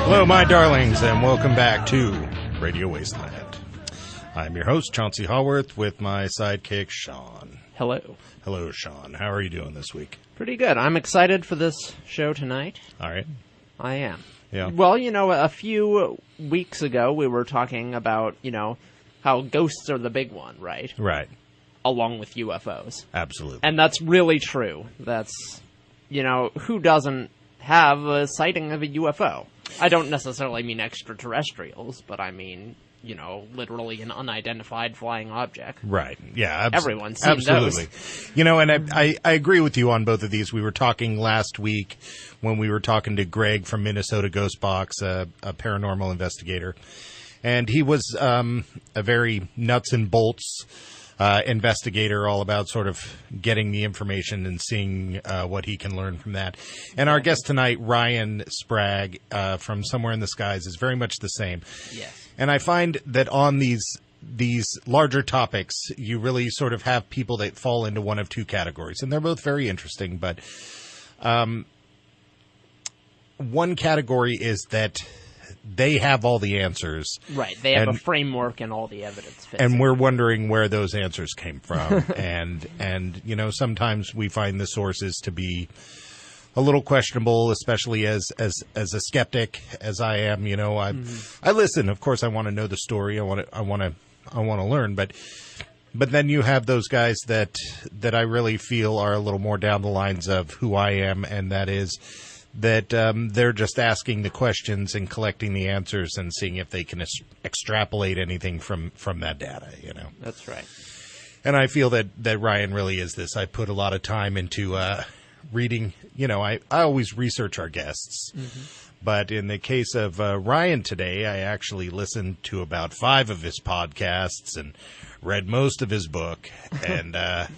Hello, my darlings, and welcome back to Radio Wasteland. I'm your host, Chauncey Haworth, with my sidekick, Sean. Hello. Hello, Sean. How are you doing this week? Pretty good. I'm excited for this show tonight. All right. I am. Yeah. Well, a few weeks ago, we were talking about, how ghosts are the big one, right? Right. Along with UFOs. Absolutely. And that's really true. That's, who doesn't have a sighting of a UFO? I don't necessarily mean extraterrestrials, but I mean, literally an unidentified flying object. Right. Yeah. Everyone's seen absolutely. those. And I agree with you on both of these. We were talking last week when we were talking to Greg from Minnesota Ghost Box, a paranormal investigator. And he was a very nuts and bolts investigator, all about sort of getting the information and seeing what he can learn from that. And our guest tonight, Ryan Sprague, from Somewhere in the Skies, is very much the same. Yes. And I find that on these larger topics, you really sort of have people that fall into one of two categories. And they're both very interesting. But one category is that they have all the answers. Right. They have a framework and all the evidence fits. And we're wondering where those answers came from. and sometimes we find the sources to be a little questionable, especially as a skeptic, as I am. I listen. Of course, I want to know the story. I want to learn. But then you have those guys that I really feel are a little more down the lines of who I am, and that is that they're just asking the questions and collecting the answers and seeing if they can extrapolate anything from that data. That's right. And I feel that Ryan really is this. I put a lot of time into reading. I always research our guests. Mm-hmm. But in the case of Ryan today, I actually listened to about 5 of his podcasts and read most of his book. And, I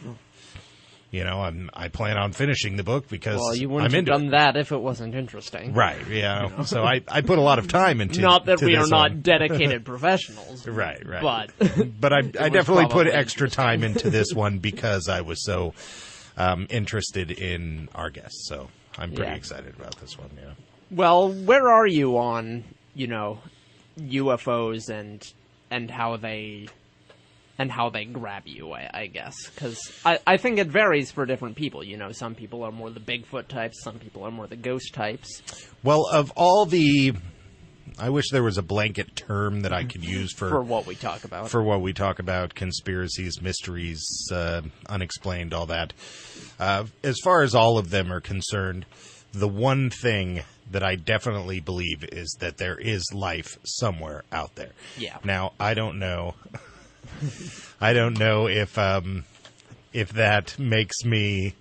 plan on finishing the book because you wouldn't have done that if it wasn't interesting. Right, yeah. So I put a lot of time into Not that we are not one. dedicated professionals. Right. But I definitely put extra time into this one because I was so interested in our guests. So I'm pretty excited about this one, yeah. Well, where are you on, UFOs and how they grab you, I guess? Because I think it varies for different people. Some people are more the Bigfoot types, some people are more the ghost types. Well, of all the... I wish there was a blanket term that I could use for what we talk about. For what we talk about, conspiracies, mysteries, unexplained, all that. As far as all of them are concerned, the one thing that I definitely believe is that there is life somewhere out there. Yeah. Now, I don't know... I don't know if that makes me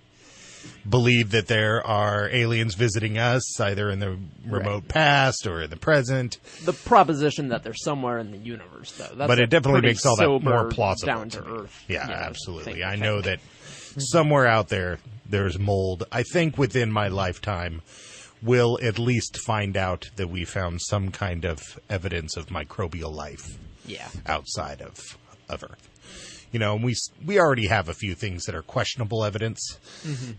believe that there are aliens visiting us, either in the remote past or in the present. The proposition that they're somewhere in the universe, though. But it definitely makes all that more plausible. Down to earth. Yeah, absolutely. I know that somewhere out there, there's mold. I think within my lifetime, we'll at least find out that we found some kind of evidence of microbial life outside of Earth. We already have a few things that are questionable evidence,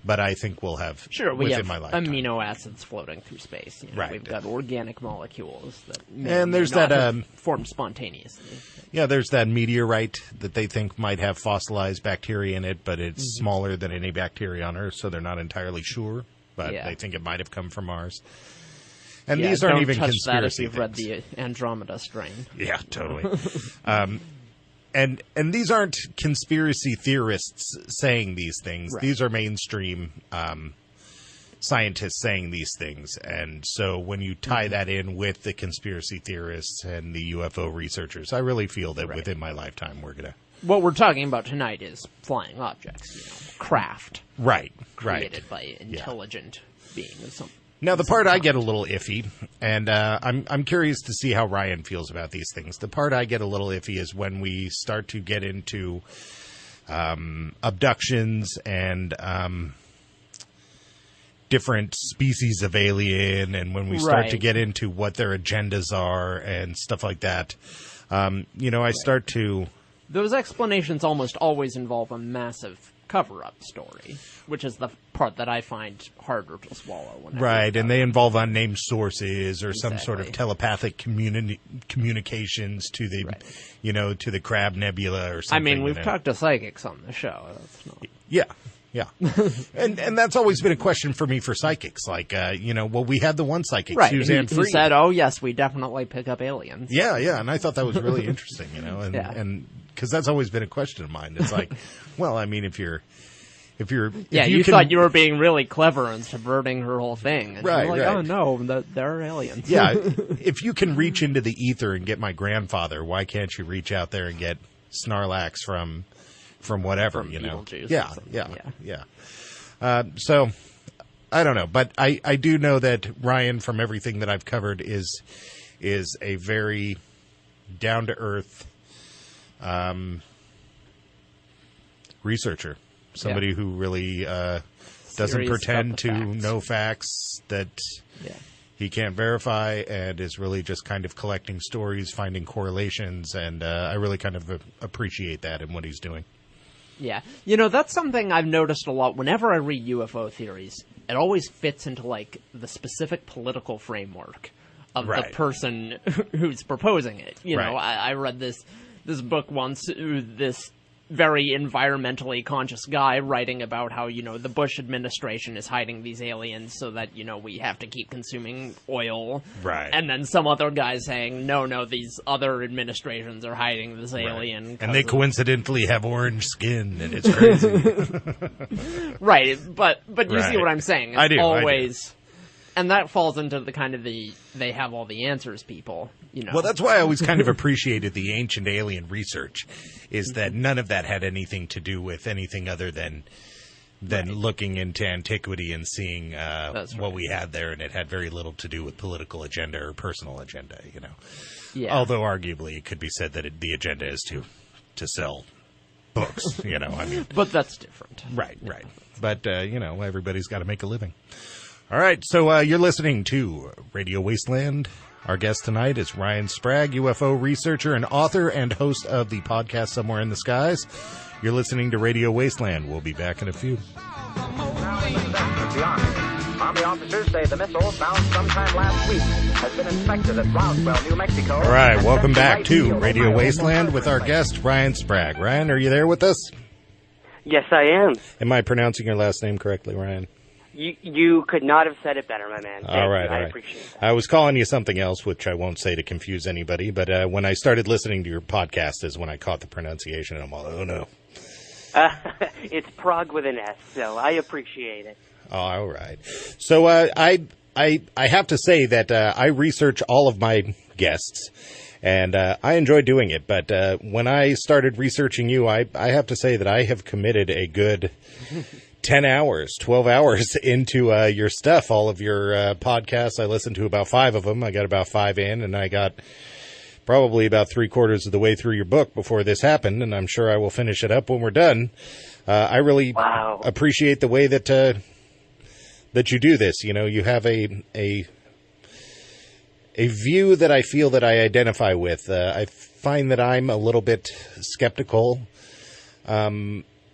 but I think we'll have within my lifetime. Amino acids floating through space. Right. We've got organic molecules that form spontaneously. Yeah, there's that meteorite that they think might have fossilized bacteria in it, but it's smaller than any bacteria on Earth, so they're not entirely sure, but they think it might have come from Mars. And these aren't even conspiracy that if you've things. read the Andromeda strain. Yeah, totally. And these aren't conspiracy theorists saying these things. Right. These are mainstream scientists saying these things. And so when you tie that in with the conspiracy theorists and the UFO researchers, I really feel that within my lifetime we're going to... What we're talking about tonight is flying objects, craft. Created by intelligent beings of some. Now, the part I get a little iffy, and I'm curious to see how Ryan feels about these things. The part I get a little iffy is when we start to get into abductions and different species of alien, and when we start to get into what their agendas are and stuff like that. I start to... Those explanations almost always involve a massive cover-up story, which is the part that I find harder to swallow. Right, and they involve unnamed sources or some sort of Exactly. telepathic communications to the, to the Crab Nebula or something. I mean, we've talked to psychics on the show. That's not... Yeah. and that's always been a question for me for psychics. Like, we had the one psychic, Right, Suzanne who Freed. said, "Oh yes, we definitely pick up aliens." Yeah, and I thought that was really interesting, and because that's always been a question of mine. It's like, well, I mean, if you thought you were being really clever and subverting her whole thing, and Right, you're like, right. "Oh no, there are aliens." Yeah, if you can reach into the ether and get my grandfather, why can't you reach out there and get Snorlax from whatever, From Beetlejuice Yeah, or something, yeah. So I don't know, but I do know that Ryan, from everything that I've covered, is a very down to earth researcher. Somebody who really doesn't Serious pretend about to the facts. know facts that he can't verify, and is really just kind of collecting stories, finding correlations, and I really kind of appreciate that in what he's doing. Yeah. That's something I've noticed a lot. Whenever I read UFO theories, it always fits into, like, the specific political framework of the person who's proposing it. I read this book once, this very environmentally conscious guy writing about how, the Bush administration is hiding these aliens so that, we have to keep consuming oil. Right. And then some other guy saying, no, these other administrations are hiding this alien. And they coincidentally have orange skin, and it's crazy. Right, but you Right. see what I'm saying. It's I do. always... And that falls into the kind of they have all the answers people, Well, that's why I always kind of appreciated the ancient alien research, is that none of that had anything to do with anything other than looking into antiquity and seeing what we had there, and it had very little to do with political agenda or personal agenda, Yeah. Although arguably it could be said that the agenda is to sell books, I mean. But that's different. Right. But, everybody's got to make a living. All right, so you're listening to Radio Wasteland. Our guest tonight is Ryan Sprague, UFO researcher and author and host of the podcast Somewhere in the Skies. You're listening to Radio Wasteland. We'll be back in a few. Army officers say the missile found sometime last week has been inspected at Roswell, New Mexico. All right, welcome back to Radio Wasteland with our guest, Ryan Sprague. Ryan, are you there with us? Yes, I am. Am I pronouncing your last name correctly, Ryan? You could not have said it better, my man. All right. I appreciate that. I was calling you something else, which I won't say to confuse anybody, but when I started listening to your podcast is when I caught the pronunciation, and I'm all, oh no. It's Prague with an S, so I appreciate it. All right. So I have to say that I research all of my guests, and I enjoy doing it. But when I started researching you, I have to say that I have committed a good 10 hours, 12 hours into your stuff, all of your podcasts. I listened to about 5 of them. I got about 5 in, and I got probably about 3/4 of the way through your book before this happened, and I'm sure I will finish it up when we're done. I really appreciate the way that you do this. You have a view that I feel that I identify with. I find that I'm a little bit skeptical.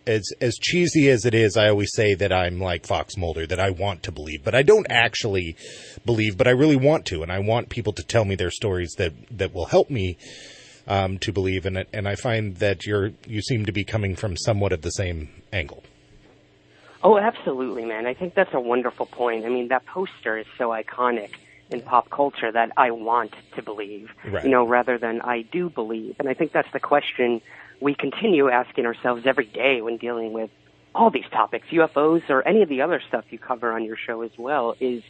As cheesy as it is, I always say that I'm like Fox Mulder, that I want to believe, but I don't actually believe, but I really want to, and I want people to tell me their stories that will help me to believe, and I find that you seem to be coming from somewhat of the same angle. Oh, absolutely, man. I think that's a wonderful point. I mean, that poster is so iconic in pop culture that I want to believe, Right. Rather than I do believe. And I think that's the question we continue asking ourselves every day when dealing with all these topics, UFOs or any of the other stuff you cover on your show as well, is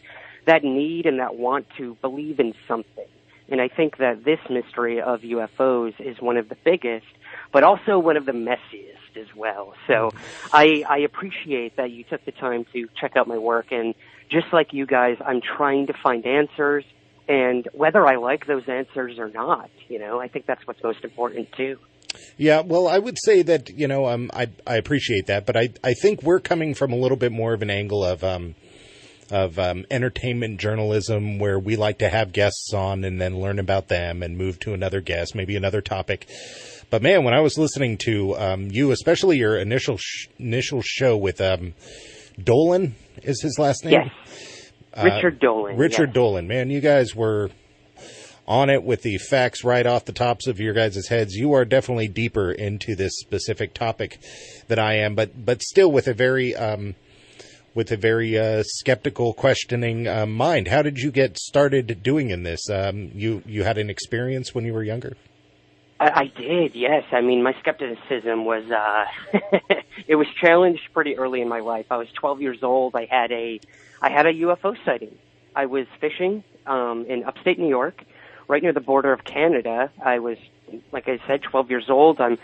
that need and that want to believe in something. And I think that this mystery of UFOs is one of the biggest, but also one of the messiest as well. So I appreciate that you took the time to check out my work. And just like you guys, I'm trying to find answers. And whether I like those answers or not, I think that's what's most important too. Yeah, well, I would say that, I appreciate that, but I think we're coming from a little bit more of an angle of, entertainment journalism where we like to have guests on and then learn about them and move to another guest, maybe another topic. But man, when I was listening to you, especially your initial show with Dolan, is his last name? Yes, Richard Dolan. Richard yes. Dolan, man, you guys were on it with the facts right off the tops of your guys' heads. You are definitely deeper into this specific topic than I am, but still with a very skeptical, questioning mind. How did you get started doing in this? You had an experience when you were younger? I did, yes. I mean, my skepticism was, it was challenged pretty early in my life. I was 12 years old. I had a UFO sighting. I was fishing in upstate New York, right near the border of Canada. I was, like I said, 12 years old. I'm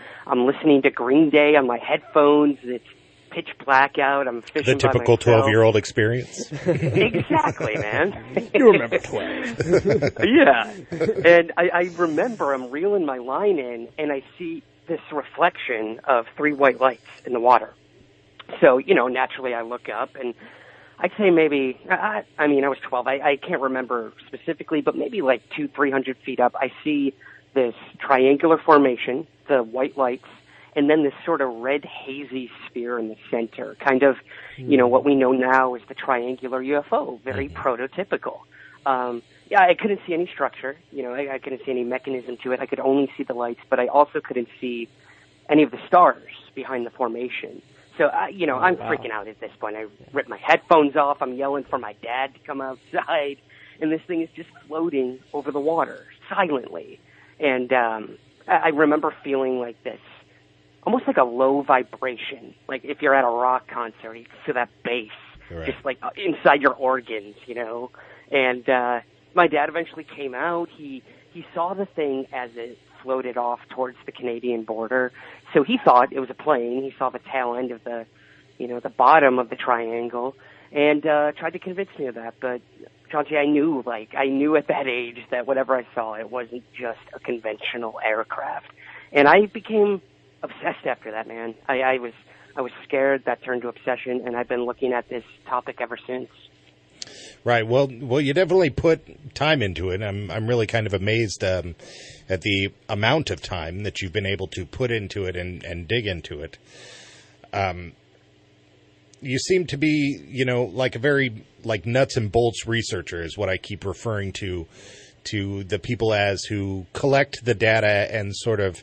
listening to Green Day on my headphones. It's pitch black out. I'm fishing. The typical 12-year-old experience. Exactly, man. You remember 12. Yeah. And I remember I'm reeling my line in, and I see this reflection of 3 white lights in the water. So, naturally I look up, and I'd say maybe, I was 12. I can't remember specifically, but maybe like 200-300 feet up, I see this triangular formation, the white lights, and then this sort of red hazy sphere in the center, kind of, what we know now is the triangular UFO, very prototypical. I couldn't see any structure, I couldn't see any mechanism to it. I could only see the lights, but I also couldn't see any of the stars behind the formation. So, I'm freaking out at this point. I ripped my headphones off. I'm yelling for my dad to come outside, and this thing is just floating over the water silently. And I remember feeling like this, almost like a low vibration. Like if you're at a rock concert, you can feel that bass just like inside your organs, And my dad eventually came out. He saw the thing as it floated off towards the Canadian border. So he thought it was a plane. He saw the tail end of the bottom of the triangle, and tried to convince me of that. But Chauncey, I knew at that age that whatever I saw, it wasn't just a conventional aircraft. And I became obsessed after that, man. I was scared. That turned to obsession, and I've been looking at this topic ever since. Right. Well, you definitely put time into it. I'm really kind of amazed at the amount of time that you've been able to put into it and dig into it. You seem to be, like a very nuts and bolts researcher is what I keep referring to the people as who collect the data and sort of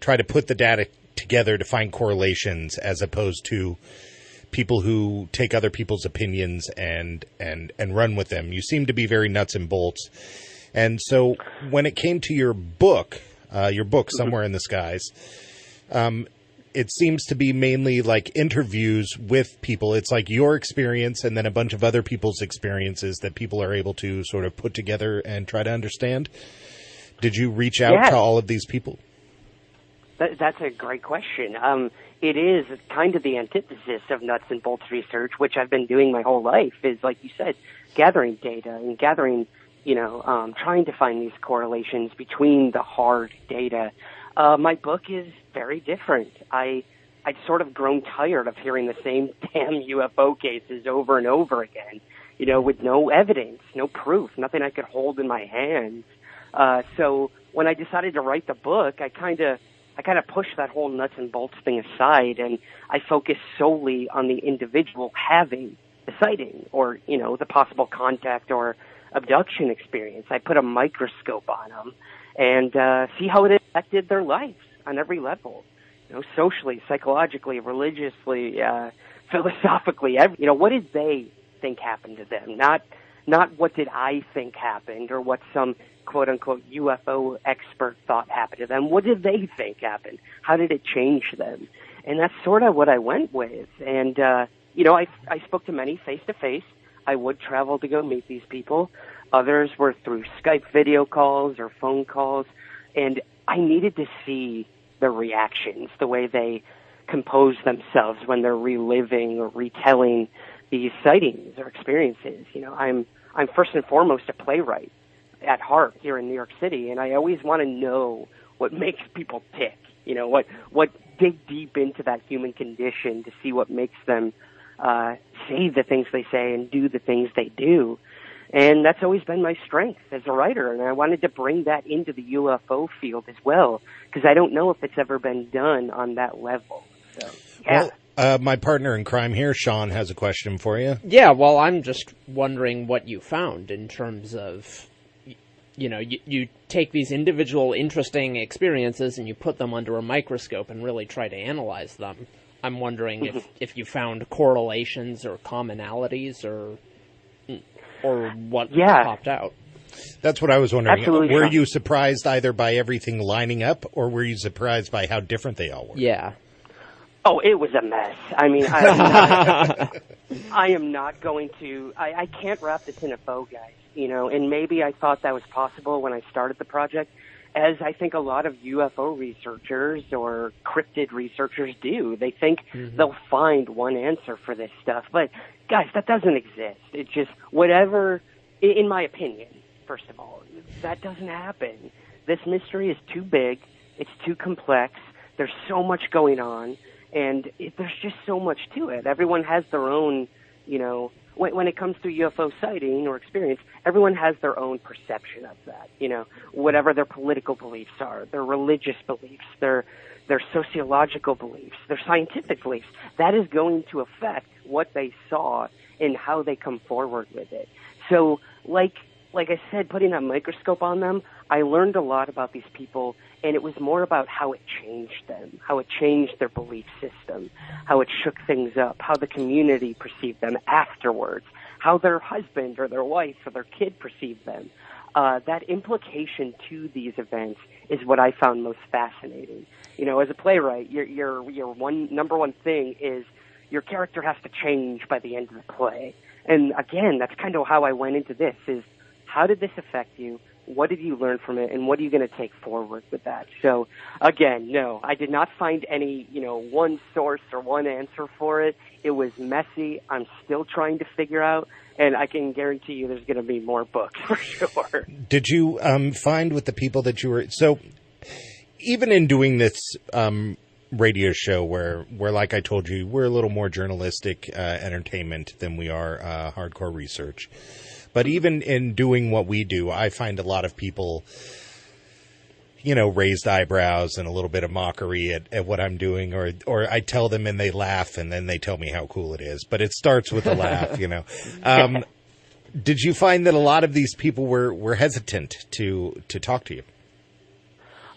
try to put the data together to find correlations, as opposed to people who take other people's opinions and run with them. You seem to be very nuts and bolts. And so when it came to your book Somewhere in the Skies, it seems to be mainly like interviews with people. It's like your experience and then a bunch of other people's experiences that people are able to sort of put together and try to understand. Did you reach out to all of these people? That's a great question. It is kind of the antithesis of nuts and bolts research, which I've been doing my whole life, is, like you said, gathering data and gathering, trying to find these correlations between the hard data. My book is very different. I'd sort of grown tired of hearing the same damn UFO cases over and over again, with no evidence, no proof, nothing I could hold in my hands. So when I decided to write the book, I kind of pushed that whole nuts and bolts thing aside, and I focused solely on the individual having the sighting or, the possible contact or abduction experience. I put a microscope on them and see how it affected their lives on every level, socially, psychologically, religiously, philosophically. What did they think happened to them? Not what did I think happened or what some quote-unquote UFO expert thought happened to them. What did they think happened? How did it change them? And that's sort of what I went with. And, I spoke to many face-to-face. I would travel to go meet these people. Others were through Skype video calls or phone calls. And I needed to see the reactions, the way they compose themselves when they're reliving or retelling these sightings or experiences. I'm first and foremost a playwright at heart here in New York City, and I always want to know what makes people tick. What dig deep into that human condition to see what makes them say the things they say and do the things they do. And that's always been my strength as a writer, and I wanted to bring that into the UFO field as well, because I don't know if it's ever been done on that level. So, yeah. Well, my partner in crime here, Sean, has a question for you. Yeah, well, I'm just wondering what you found in terms of, you know, you take these individual interesting experiences and you put them under a microscope and really try to analyze them. I'm wondering if you found correlations or commonalities or what popped out. That's what I was wondering. Absolutely. Were you surprised either by everything lining up, or were you surprised by how different they all were? Yeah. Oh, it was a mess. I mean, I am not going to... I can't wrap this in a bow, guys, you know, and maybe I thought that was possible when I started the project, as I think a lot of UFO researchers or cryptid researchers do. They think they'll find one answer for this stuff, but guys, that doesn't exist. It's just whatever, in my opinion, first of all, that doesn't happen. This mystery is too big. It's too complex. There's so much going on, and there's just so much to it. Everyone has their own, you know, when it comes to UFO sighting or experience, everyone has their own perception of that, you know, whatever their political beliefs are, their religious beliefs, their sociological beliefs, their scientific beliefs. That is going to affect what they saw and how they come forward with it. So, like I said, putting a microscope on them, I learned a lot about these people, and it was more about how it changed them, how it changed their belief system, how it shook things up, how the community perceived them afterwards, how their husband or their wife or their kid perceived them. That implication to these events is what I found most fascinating. You know, as a playwright, your number one thing is your character has to change by the end of the play. And again, that's kind of how I went into this, is how did this affect you? What did you learn from it? And what are you going to take forward with that? So again, no, I did not find any, you know, one source or one answer for it. It was messy. I'm still trying to figure out, and I can guarantee you there's going to be more books for sure. Did you find with the people that you were, so even in doing this radio show where, like I told you, we're a little more journalistic entertainment than we are hardcore research. But even in doing what we do, I find a lot of people, you know, raised eyebrows and a little bit of mockery at what I'm doing, or I tell them and they laugh and then they tell me how cool it is. But it starts with a laugh, you know. Did you find that a lot of these people were hesitant to talk to you?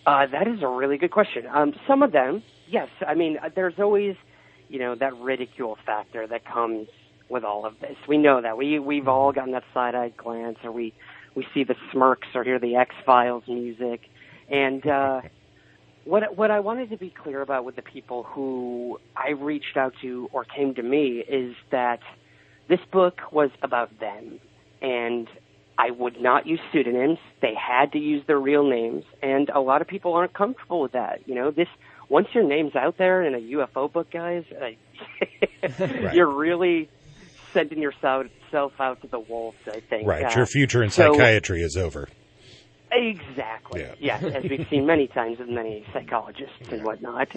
That is a really good question. Some of them, yes. I mean, there's always, you know, that ridicule factor that comes with all of this. We know that. We've all gotten that side-eyed glance, or we see the smirks or hear the X-Files music. And what I wanted to be clear about with the people who I reached out to or came to me is that this book was about them. And I would not use pseudonyms. They had to use their real names. And a lot of people aren't comfortable with that. You know, once your name's out there in a UFO book, guys, right. You're really sending yourself out to the wolves, I think. Right. Your future in psychiatry is over. Exactly. Yeah. Yes, as we've seen many times with many psychologists and whatnot.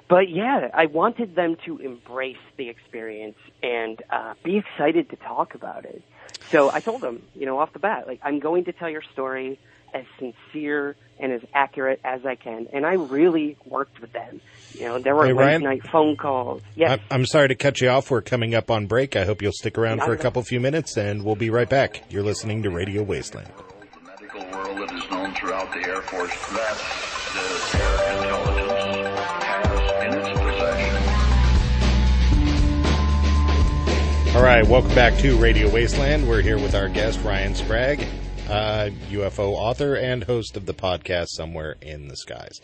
But yeah, I wanted them to embrace the experience and be excited to talk about it. So I told them, you know, off the bat, like, I'm going to tell your story as sincere and as accurate as I can. And I really worked with them. You know, there were late-night phone calls. Yes. I'm sorry to cut you off. We're coming up on break. I hope you'll stick around for a few minutes, and we'll be right back. You're listening to Radio Wasteland. The medical world that is known throughout the Air Force, that the air intelligence has in its possession. All right, welcome back to Radio Wasteland. We're here with our guest, Ryan Sprague, UFO author and host of the podcast Somewhere in the Skies.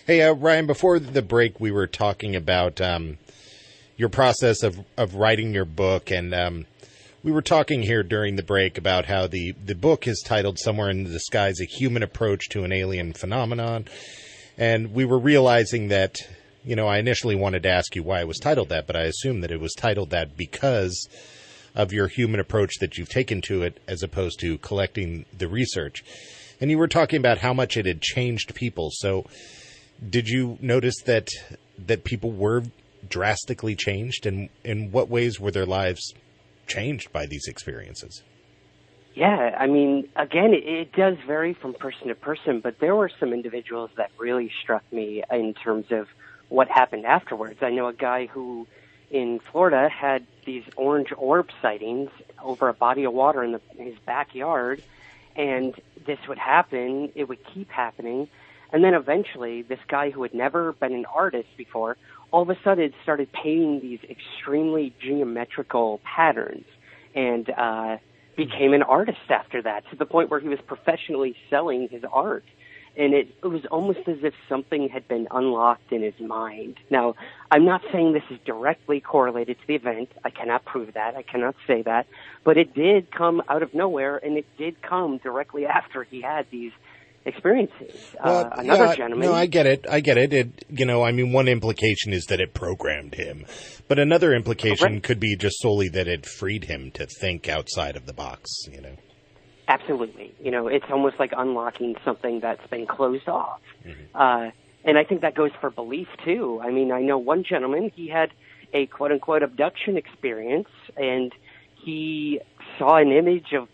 Hey, Ryan, before the break, we were talking about your process of writing your book, and we were talking here during the break about how the book is titled Somewhere in the Skies, A Human Approach to an Alien Phenomenon, and we were realizing that, you know, I initially wanted to ask you why it was titled that, but I assumed that it was titled that because of your human approach that you've taken to it as opposed to collecting the research. And you were talking about how much it had changed people. So did you notice that people were drastically changed? And in what ways were their lives changed by these experiences? Yeah, I mean, again, it does vary from person to person, but there were some individuals that really struck me in terms of what happened afterwards. I know a guy who in Florida had these orange orb sightings over a body of water in his backyard, and this would happen, it would keep happening, and then eventually this guy who had never been an artist before all of a sudden started painting these extremely geometrical patterns and became an artist after that, to the point where he was professionally selling his art. And it was almost as if something had been unlocked in his mind. Now, I'm not saying this is directly correlated to the event. I cannot prove that. I cannot say that. But it did come out of nowhere, and it did come directly after he had these experiences. Another gentleman. No, I get it. One implication is that it programmed him. But another implication could be just solely that it freed him to think outside of the box, Absolutely. It's almost like unlocking something that's been closed off. Mm-hmm. And I think that goes for belief, too. I mean, I know one gentleman, he had a quote-unquote abduction experience, and he saw an image of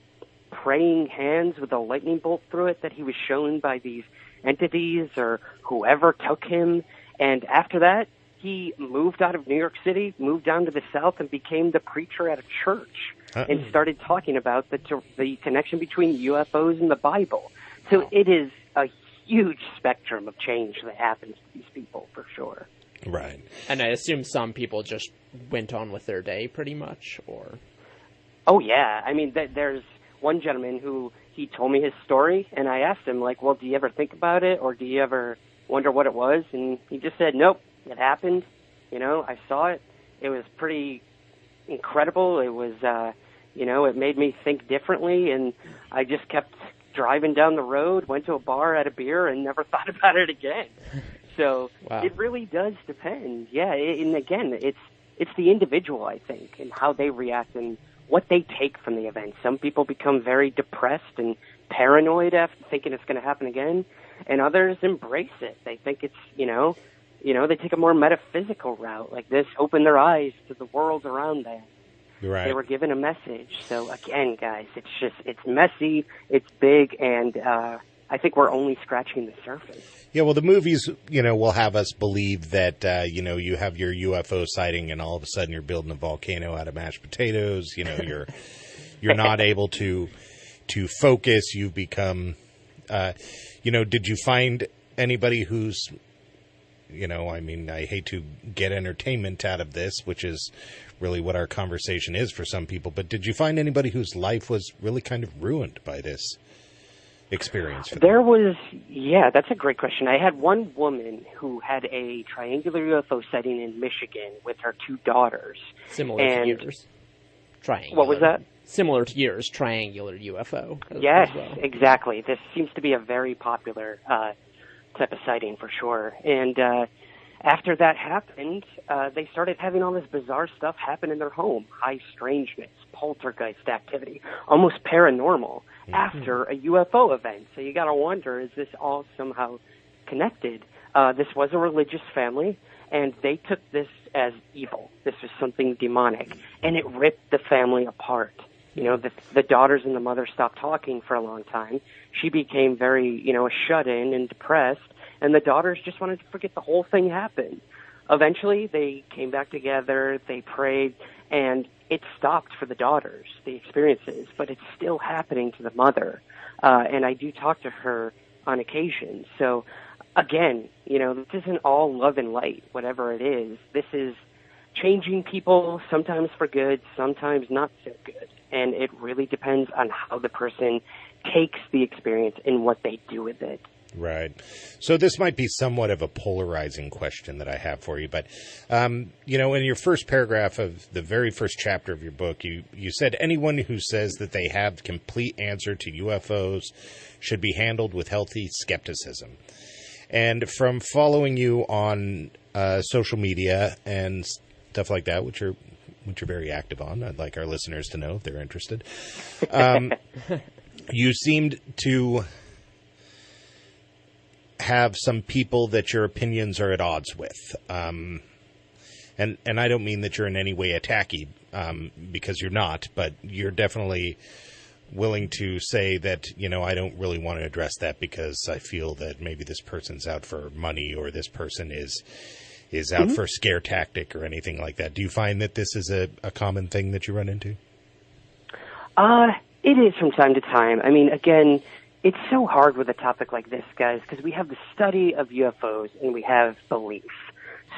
praying hands with a lightning bolt through it that he was shown by these entities or whoever took him. And after that, he moved out of New York City, moved down to the South, and became the preacher at a church. And started talking about the connection between UFOs and the Bible. So it is a huge spectrum of change that happens to these people, for sure. Right. And I assume some people just went on with their day, pretty much, or... Oh, yeah. I mean, there's one gentleman who, he told me his story, and I asked him, like, well, do you ever think about it, or do you ever wonder what it was? And he just said, nope, it happened. I saw it. It was pretty incredible. It was... it made me think differently, and I just kept driving down the road, went to a bar, had a beer, and never thought about it again. So It really does depend. Yeah, and again, it's the individual, I think, and how they react and what they take from the event. Some people become very depressed and paranoid after thinking it's going to happen again, and others embrace it. They think it's, they take a more metaphysical route, like this, open their eyes to the world around them. Right. They were given a message. So again, guys, it's messy, it's big, and I think we're only scratching the surface. Yeah, well, the movies, will have us believe that, you have your UFO sighting and all of a sudden you're building a volcano out of mashed potatoes. You're not able to focus. You've become, did you find anybody who's, I hate to get entertainment out of this, which is really what our conversation is for some people, but did you find anybody whose life was really kind of ruined by this experience? There was, that's a great question. I had one woman who had a triangular UFO sighting in Michigan with her two daughters. Similar to yours. Triangular. What was that? Similar to yours, triangular UFO. Yes, as well. Exactly. This seems to be a very popular type of sighting for sure. And after that happened, they started having all this bizarre stuff happen in their home. High strangeness, poltergeist activity, almost paranormal after a UFO event. So you got to wonder, is this all somehow connected? This was a religious family, and they took this as evil. This was something demonic, and it ripped the family apart. The daughters and the mother stopped talking for a long time. She became very, shut in and depressed, and the daughters just wanted to forget the whole thing happened. Eventually, they came back together, they prayed, and it stopped for the daughters, the experiences, but it's still happening to the mother. And I do talk to her on occasion. So, again, this isn't all love and light, whatever it is. This is changing people, sometimes for good, sometimes not so good. And it really depends on how the person takes the experience and what they do with it. Right. So this might be somewhat of a polarizing question that I have for you, but, in your first paragraph of the very first chapter of your book, you said anyone who says that they have complete answer to UFOs should be handled with healthy skepticism. And from following you on social media and stuff like that, which you're very active on, I'd like our listeners to know if they're interested, you seemed to have some people that your opinions are at odds with. and I don't mean that you're in any way attacky, because you're not, but you're definitely willing to say that, I don't really want to address that because I feel that maybe this person's out for money or this person is out for a scare tactic or anything like that. Do you find that this is a common thing that you run into? It is from time to time. I mean, again, it's so hard with a topic like this, guys, because we have the study of UFOs and we have belief.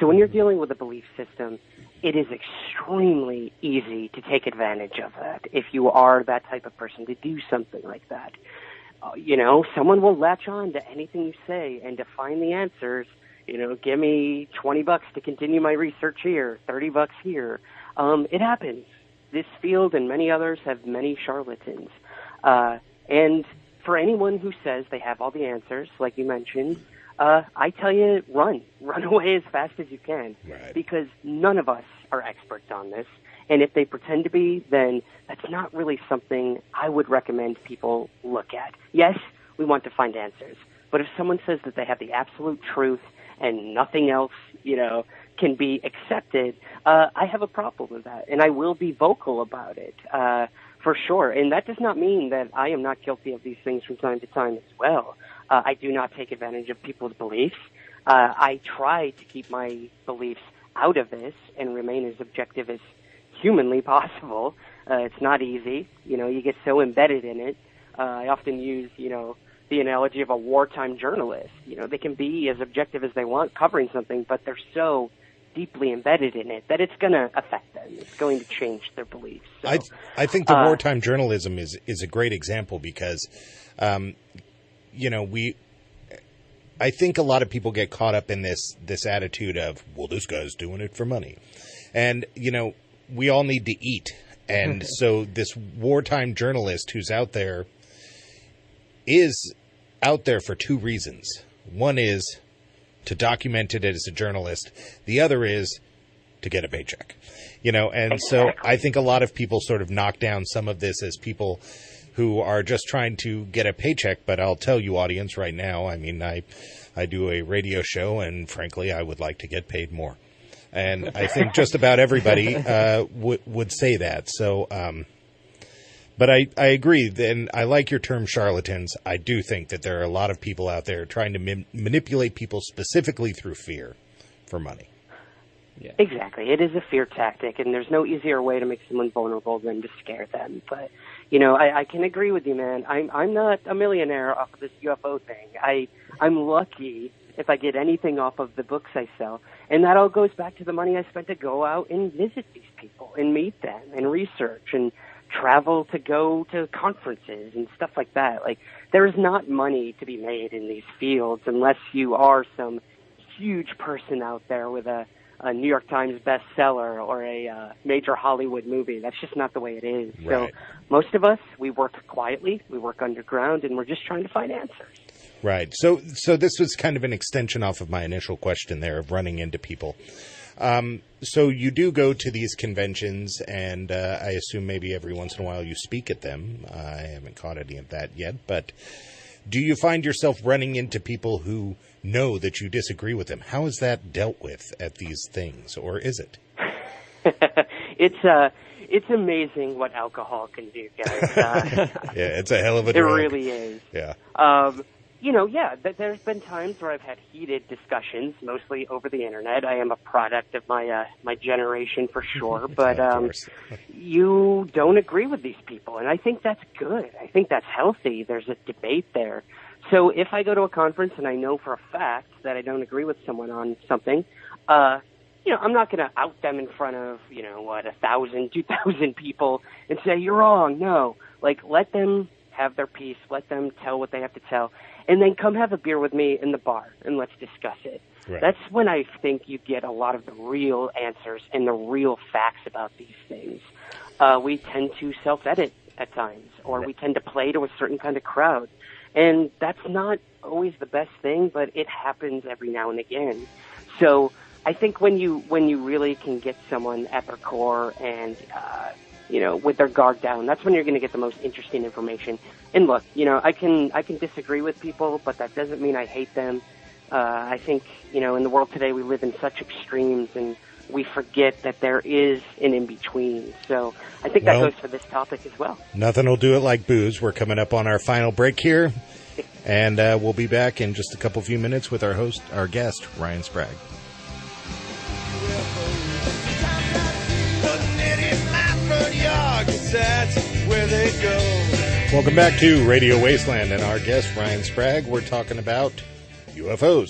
So when you're dealing with a belief system, it is extremely easy to take advantage of that if you are that type of person to do something like that. Someone will latch on to anything you say, and to find the answers, give me $20 to continue my research here, $30 here. It happens. This field and many others have many charlatans. And for anyone who says they have all the answers, like you mentioned, I tell you, run away as fast as you can, right. Because none of us are experts on this. And if they pretend to be, then that's not really something I would recommend people look at. Yes, we want to find answers. But if someone says that they have the absolute truth and nothing else, can be accepted, I have a problem with that. And I will be vocal about it, for sure. And that does not mean that I am not guilty of these things from time to time as well. I do not take advantage of people's beliefs. I try to keep my beliefs out of this and remain as objective as humanly possible. It's not easy. You get so embedded in it. I often use, the analogy of a wartime journalist. They can be as objective as they want covering something, but they're so deeply embedded in it that it's going to affect them. It's going to change their beliefs. So, I think the wartime journalism is a great example because, I think a lot of people get caught up in this attitude of, well, this guy's doing it for money. And, we all need to eat. And so this wartime journalist who's out there is out there for two reasons. One is to document it as a journalist. The other is to get a paycheck, and so I think a lot of people sort of knock down some of this as people who are just trying to get a paycheck. But I'll tell you, audience, right now, I mean, I do a radio show, and frankly, I would like to get paid more. And I think just about everybody would say that. So, but I agree, and I like your term charlatans. I do think that there are a lot of people out there trying to manipulate people specifically through fear for money. Yeah. Exactly. It is a fear tactic, and there's no easier way to make someone vulnerable than to scare them. But, I can agree with you, man. I'm not a millionaire off of this UFO thing. I'm lucky if I get anything off of the books I sell. And that all goes back to the money I spent to go out and visit these people and meet them and research and travel to go to conferences and stuff like that. Like, there is not money to be made in these fields unless you are some huge person out there with a New York Times bestseller or a major Hollywood movie. That's just not the way it is. Right. So most of us, we work quietly, we work underground, and we're just trying to find answers. Right. So this was kind of an extension off of my initial question there of running into people. So you do go to these conventions, and I assume maybe every once in a while you speak at them. I haven't caught any of that yet, but do you find yourself running into people who know that you disagree with them? How is that dealt with at these things, or is it? It's amazing what alcohol can do, guys. Yeah, it's a hell of a drug. It really is. Yeah. There's been times where I've had heated discussions, mostly over the internet. I am a product of my generation for sure, but you don't agree with these people, and I think that's good. I think that's healthy. There's a debate there. So if I go to a conference and I know for a fact that I don't agree with someone on something, I'm not going to out them in front of, 1,000, 2,000 people and say, you're wrong. No. Let them have their piece. Let them tell what they have to tell. And then come have a beer with me in the bar and let's discuss it. Right. That's when I think you get a lot of the real answers and the real facts about these things. We tend to self-edit at times, or we tend to play to a certain kind of crowd. And that's not always the best thing, but it happens every now and again. So I think when you really can get someone at their core and, with their guard down, that's when you're going to get the most interesting information. And look, I can disagree with people, but that doesn't mean I hate them. I think, in the world today we live in such extremes, and we forget that there is an in-between. So I think that goes for this topic as well. Nothing will do it like booze. We're coming up on our final break here, and we'll be back in just a few minutes with our guest, Ryan Sprague. Welcome back to Radio Wasteland and our guest, Ryan Sprague. We're talking about UFOs.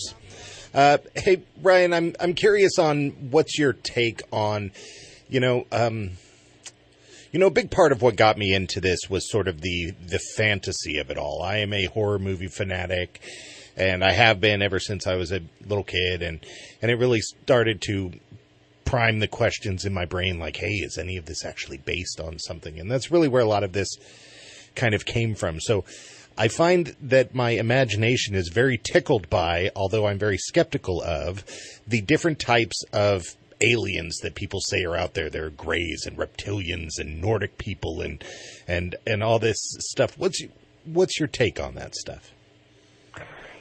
Hey, Ryan, I'm curious on what's your take on, a big part of what got me into this was sort of the fantasy of it all. I am a horror movie fanatic, and I have been ever since I was a little kid, and it really started to prime the questions in my brain like, hey, is any of this actually based on something? And that's really where a lot of this kind of came from. So I find that my imagination is very tickled by, although I'm very skeptical of, the different types of aliens that people say are out there. There are Greys and Reptilians and Nordic people and all this stuff. What's your take on that stuff?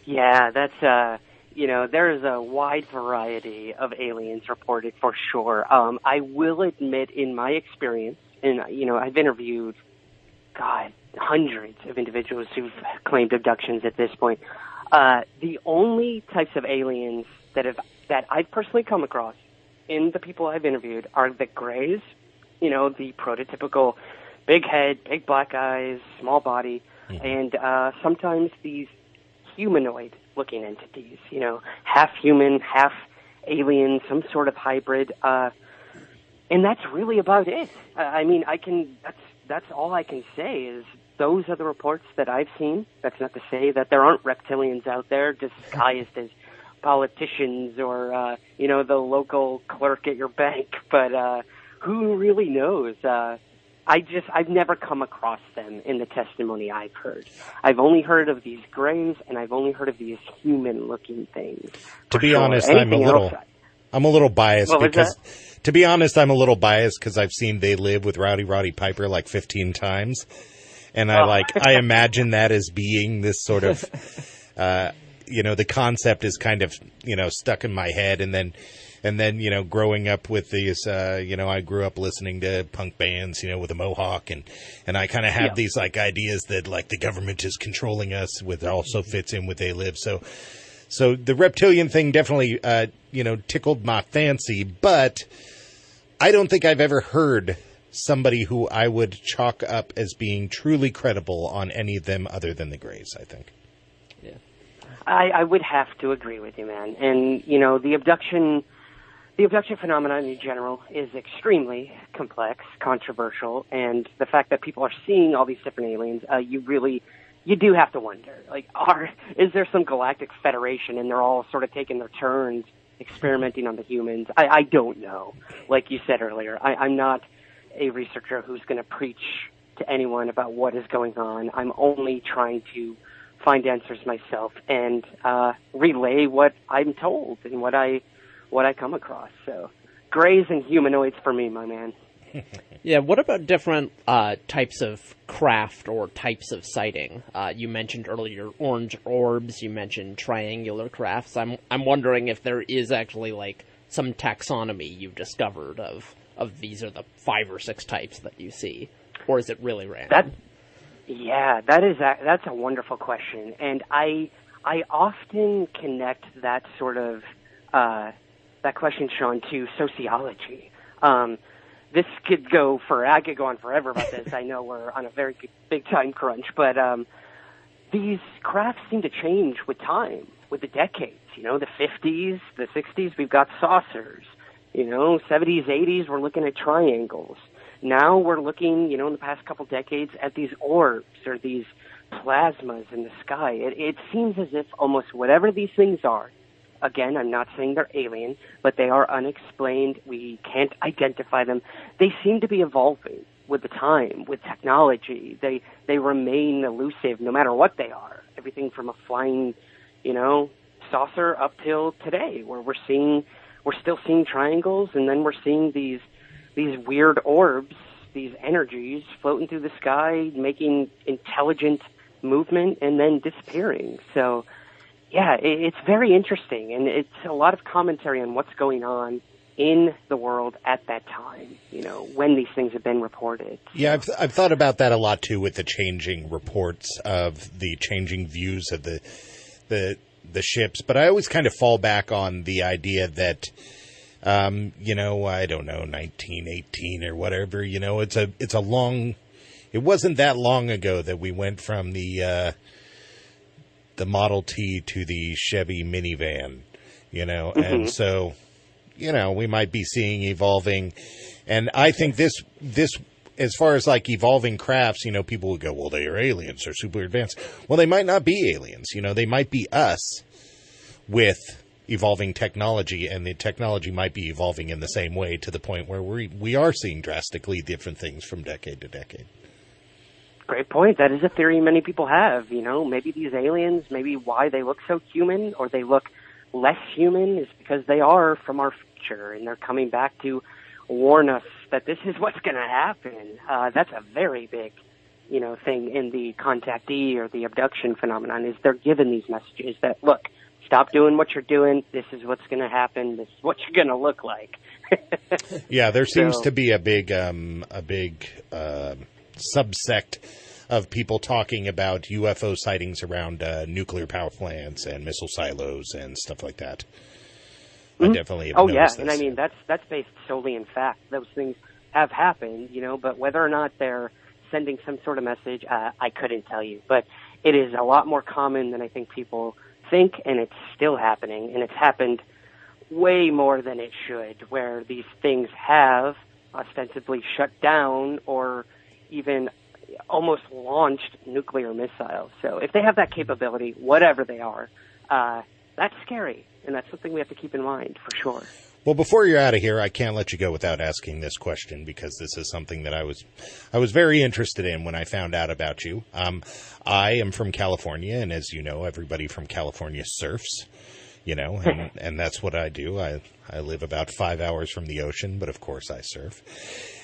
Yeah, that's there's a wide variety of aliens reported for sure. I will admit, in my experience, and I've interviewed, hundreds of individuals who've claimed abductions at this point. The only types of aliens that I've personally come across in the people I've interviewed are the Greys, the prototypical big head, big black eyes, small body, and sometimes these humanoid-looking entities, half human, half alien, some sort of hybrid, and that's really about it. That's all I can say is those are the reports that I've seen. That's not to say that there aren't reptilians out there disguised as politicians or, the local clerk at your bank, but who really knows? I've never come across them in the testimony I've heard. I've only heard of these Greys, and I've only heard of these human-looking things. To be honest, I'm a little biased because... To be honest, I'm a little biased because I've seen They Live with Roddy Piper like 15 times. And I imagine that as being this sort of, the concept is kind of, stuck in my head. And then, growing up with these, I grew up listening to punk bands, with a mohawk. And I kind of have these ideas that the government is controlling us, which also fits in with They Live. So the reptilian thing definitely, tickled my fancy, but I don't think I've ever heard somebody who I would chalk up as being truly credible on any of them other than the Greys, I think. Yeah. I would have to agree with you, man. And, the abduction phenomenon in general is extremely complex, controversial, and the fact that people are seeing all these different aliens, you do have to wonder, is there some galactic federation and they're all sort of taking their turns experimenting on the humans? I don't know. Like you said earlier, I'm not a researcher who's going to preach to anyone about what is going on. I'm only trying to find answers myself and relay what I'm told and what I come across. So, Greys and humanoids for me, my man. Yeah, what about different types of craft or types of sighting? You mentioned earlier orange orbs, you mentioned triangular crafts. I'm wondering if there is actually some taxonomy you've discovered of these are the 5 or 6 types that you see, or is it really random? That's a wonderful question, and I often connect that sort of that question, Sean, to sociology. This could go I could go on forever about this. I know we're on a very big time crunch, but these crafts seem to change with time, with the decades. The 50s, the 60s, we've got saucers. 70s, 80s, we're looking at triangles. Now we're looking, in the past couple decades at these orbs or these plasmas in the sky. It seems as if almost whatever these things are, again, I'm not saying they're alien, but they are unexplained. We can't identify them. They seem to be evolving with the time, with technology. They remain elusive no matter what they are. Everything from a flying, saucer up till today, where we're still seeing triangles, and then we're seeing these weird orbs, these energies floating through the sky, making intelligent movement, and then disappearing. So, yeah, it's very interesting, and it's a lot of commentary on what's going on in the world at that time, when these things have been reported. Yeah, I've thought about that a lot, too, with the changing reports of the changing views of the ships. But I always kind of fall back on the idea that, I don't know, 1918 or whatever, it's a long... It wasn't that long ago that we went from the Model T to the Chevy minivan, and so... we might be seeing evolving, and I think this, as far as like evolving crafts, people would go, well, they are aliens, they're super advanced. Well, they might not be aliens, they might be us with evolving technology, and the technology might be evolving in the same way to the point where we are seeing drastically different things from decade to decade. Great point. That is a theory many people have, maybe these aliens, maybe why they look so human or they look less human is because they are from our future and they're coming back to warn us that this is what's going to happen. That's a very big, thing in the contactee or the abduction phenomenon is they're given these messages that, look, stop doing what you're doing. This is what's going to happen. This is what you're going to look like. Yeah, there seems to be a big subsect of people talking about UFO sightings around nuclear power plants and missile silos and stuff like that. I definitely have noticed this. And I mean, that's based solely in fact. Those things have happened, but whether or not they're sending some sort of message, I couldn't tell you. But it is a lot more common than I think people think, and it's still happening, and it's happened way more than it should, where these things have ostensibly shut down or even almost launched nuclear missiles. So if they have that capability, whatever they are, that's scary, and that's something we have to keep in mind for sure. Well, before you're out of here, I can't let you go without asking this question, because this is something that I was very interested in when I found out about you. I am from California, and as you know, everybody from California surfs, and that's what I do. I live about 5 hours from the ocean, but of course I surf.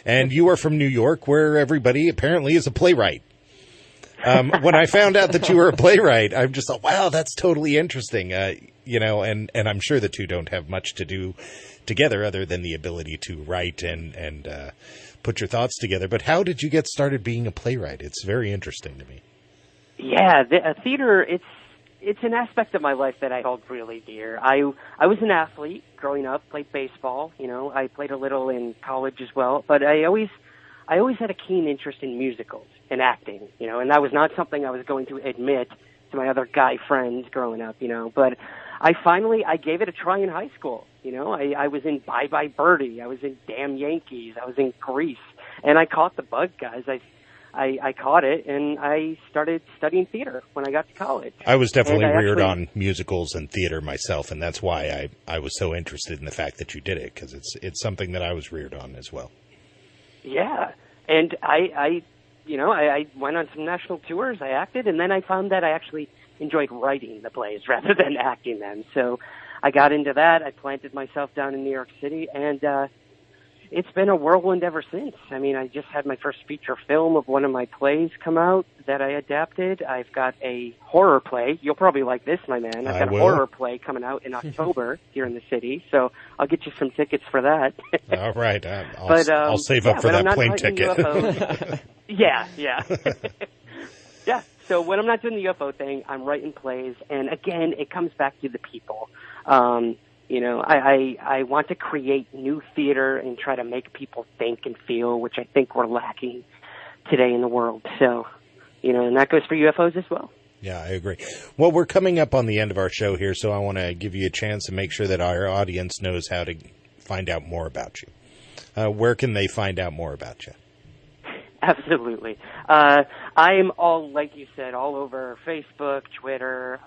And you are from New York, where everybody apparently is a playwright. When I found out that you were a playwright, I'm just like, wow, that's totally interesting. And I'm sure the two don't have much to do together other than the ability to write and put your thoughts together. But how did you get started being a playwright? It's very interesting to me. Yeah, theater, it's an aspect of my life that I hold really dear. I was an athlete growing up, played baseball, I played a little in college as well, but I always had a keen interest in musicals and acting, and that was not something I was going to admit to my other guy friends growing up, but I gave it a try in high school. I was in Bye Bye Birdie, I was in Damn Yankees, I was in Grease, and I caught the bug, guys. I caught it, and I started studying theater when I got to college. I was definitely reared on musicals and theater myself, and that's why I was so interested in the fact that you did it, because it's something that I was reared on as well. Yeah, and I went on some national tours, I acted, and then I found that I actually enjoyed writing the plays rather than acting them. So I got into that. I planted myself down in New York City, and it's been a whirlwind ever since. I mean, I just had my first feature film of one of my plays come out that I adapted. I've got a horror play. You'll probably like this, my man. I've got a horror play coming out in October here in the city, so I'll get you some tickets for that. All right. I'll save up for that plane ticket. Yeah. Yeah. So when I'm not doing the UFO thing, I'm writing plays, and again, it comes back to the people. I want to create new theater and try to make people think and feel, which I think we're lacking today in the world. So, and that goes for UFOs as well. Yeah, I agree. Well, we're coming up on the end of our show here, so I want to give you a chance to make sure that our audience knows how to find out more about you. Where can they find out more about you? Absolutely. I'm like you said, all over Facebook, Twitter.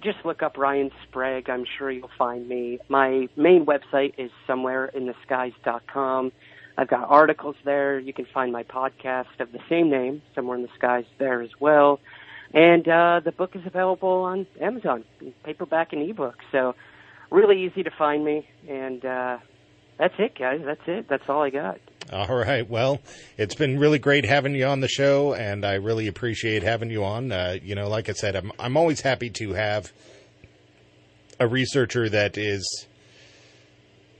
Just look up Ryan Sprague. I'm sure you'll find me. My main website is somewhereintheskies.com. I've got articles there. You can find my podcast of the same name, Somewhere in the Skies, there as well. And the book is available on Amazon, paperback and ebook. So really easy to find me. And that's it, guys. That's it. That's all I got. All right. Well, it's been really great having you on the show, and I really appreciate having you on. Like I said, I'm always happy to have a researcher that is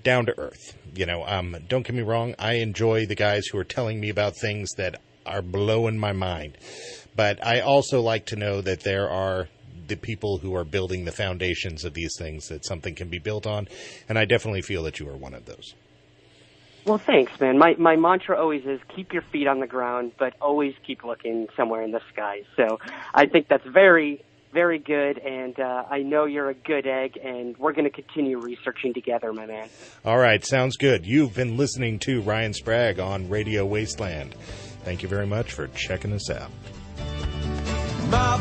down to earth. You know, don't get me wrong. I enjoy the guys who are telling me about things that are blowing my mind. But I also like to know that there are the people who are building the foundations of these things that something can be built on. And I definitely feel that you are one of those. Well, thanks, man. My mantra always is keep your feet on the ground, but always keep looking somewhere in the sky. So I think that's very, very good, and I know you're a good egg, and we're going to continue researching together, my man. All right, sounds good. You've been listening to Ryan Sprague on Radio Wasteland. Thank you very much for checking us out. My